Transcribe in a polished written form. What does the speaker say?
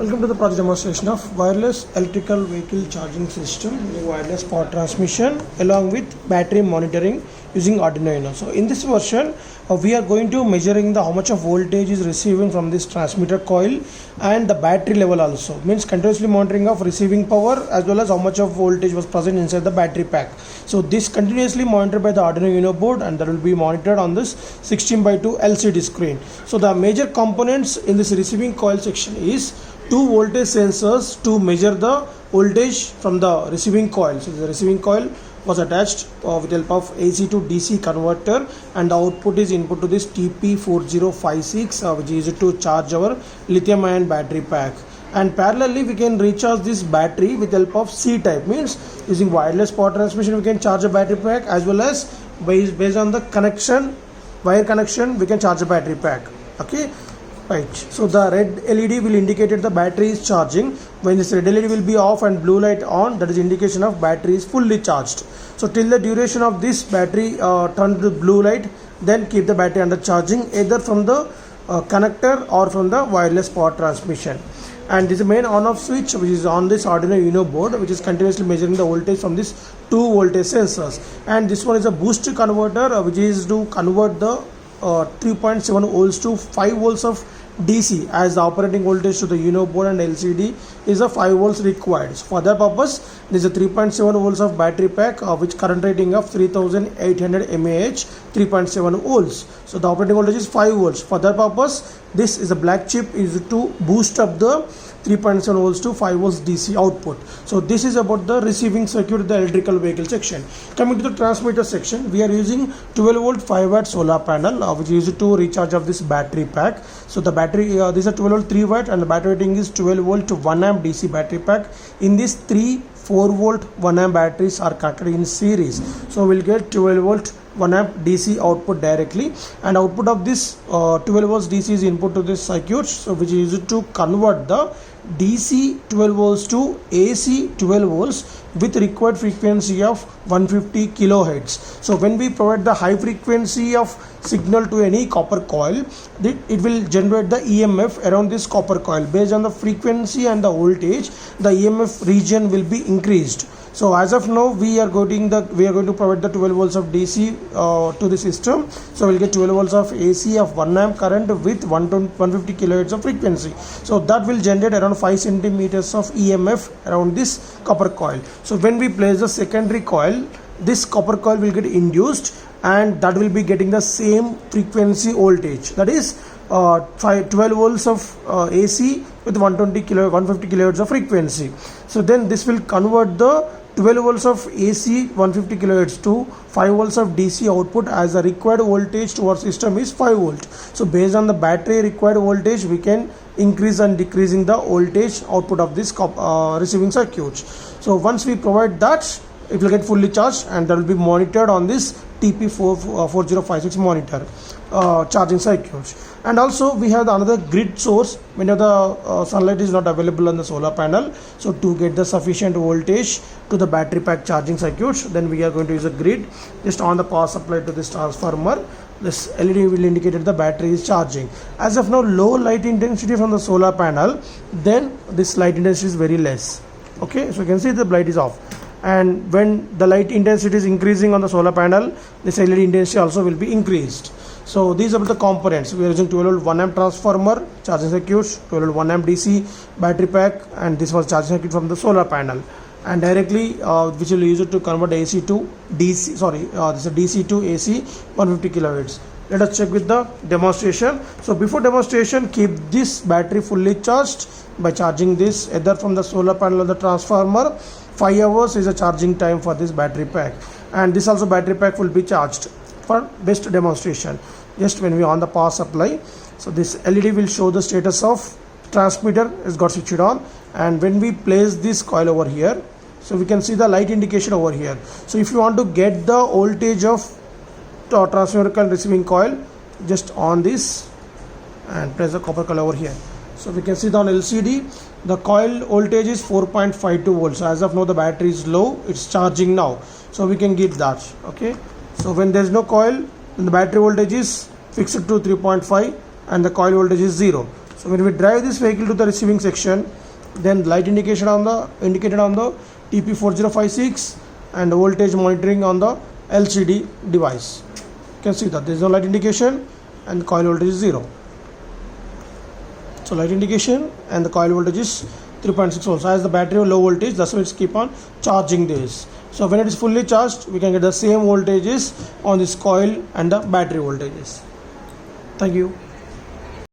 Welcome to the project demonstration of wireless electrical vehicle charging system using wireless power transmission along with battery monitoring using Arduino Uno. So in this version we are going to measuring the how much of voltage is receiving from this transmitter coil and the battery level also, means continuously monitoring of receiving power as well as how much of voltage was present inside the battery pack. So this continuously monitored by the Arduino Uno board, and that will be monitored on this 16:2 LCD screen. So the major components in this receiving coil section is two voltage sensors to measure the voltage from the receiving coil. So the receiving coil was attached with the help of AC to DC converter, and the output is input to this TP4056 which is used to charge our lithium ion battery pack. And parallelly we can recharge this battery with the help of C-type, means using wireless power transmission we can charge a battery pack, as well as based on the connection, wire connection, we can charge a battery pack. Okay, right. So the red LED will indicate that the battery is charging. When this red LED will be off and blue light on, that is indication of battery is fully charged. So till the duration of this battery turn to blue light, then keep the battery under charging either from the connector or from the wireless power transmission. And this is the main on-off switch which is on this Arduino Uno board, which is continuously measuring the voltage from these two voltage sensors. And this one is a boost converter which is to convert the 3.7 volts to 5 volts of DC, as the operating voltage to the Uno board and LCD is a 5 volts required. So for that purpose, there is a 3.7 volts of battery pack which current rating of 3800 mAh, 3.7 volts. So the operating voltage is 5 volts. For that purpose, this is a black chip is to boost up the 3.7 volts to 5 volts DC output. So this is about the receiving circuit, the electrical vehicle section. Coming to the transmitter section, we are using 12 volt 5 watt solar panel which is used to recharge of this battery pack. So the battery this is a 12 volt 3 watt and the battery rating is 12 volt to 1 amp DC battery pack. In this 4 volt 1 amp batteries are connected in series, so we'll get 12 volt 1 amp DC output directly, and output of this 12 volts DC is input to this circuit, so which is used to convert the DC 12 volts to AC 12 volts with required frequency of 150 kilohertz. So when we provide the high frequency of signal to any copper coil, it will generate the EMF around this copper coil. Based on the frequency and the voltage, the EMF region will be increased. So as of now, we are going to provide the 12 volts of DC to the system. So we'll get 12 volts of AC of 1 amp current with 150 kilohertz of frequency. So that will generate around 5 centimeters of EMF around this copper coil. So when we place the secondary coil, this copper coil will get induced, and that will be getting the same frequency voltage, that is 12 volts of AC with 150 kilohertz of frequency. So then this will convert the 12 volts of AC 150 kilohertz to 5 volts of DC output, as the required voltage to our system is 5 volt. So based on the battery required voltage, we can increase and decreasing the voltage output of this receiving circuit. So once we provide that, it will get fully charged, and that will be monitored on this TP4056 monitor charging circuit. And also we have another grid source whenever the sunlight is not available on the solar panel. So to get the sufficient voltage to the battery pack charging circuit, then we are going to use a grid. Just on the power supply to this transformer, this LED will indicate that the battery is charging. As of now, low light intensity from the solar panel, then this light intensity is very less. Okay, so you can see the light is off, and when the light intensity is increasing on the solar panel, this LED intensity also will be increased. So these are the components. We are using 12 volt 1 amp transformer charging circuit, 12 volt 1 amp DC battery pack, and this was charging circuit from the solar panel, and directly which will use it to convert AC to DC. This is DC to AC 150 kilohertz. Let us check with the demonstration. So before demonstration, keep this battery fully charged by charging this either from the solar panel or the transformer. 5 hours is a charging time for this battery pack, and this also battery pack will be charged for best demonstration. Just when we on the power supply, so this LED will show the status of transmitter is got switched on, and when we place this coil over here, so we can see the light indication over here. So if you want to get the voltage of transmitter coil receiving coil, just on this and press the copper coil over here. So we can see that on LCD the coil voltage is 4.52 volts. So as of now the battery is low, it's charging now, so we can get that. Okay, so when there is no coil, then the battery voltage is fixed to 3.5 and the coil voltage is 0. So when we drive this vehicle to the receiving section, then light indication on the indicated on the TP4056 and voltage monitoring on the LCD device. You can see that there is no light indication and the coil voltage is 0. So light indication and the coil voltage is 3.6 volts. As the battery low voltage, that's why it's keep on charging this. So when it is fully charged, we can get the same voltages on this coil and the battery voltages. Thank you.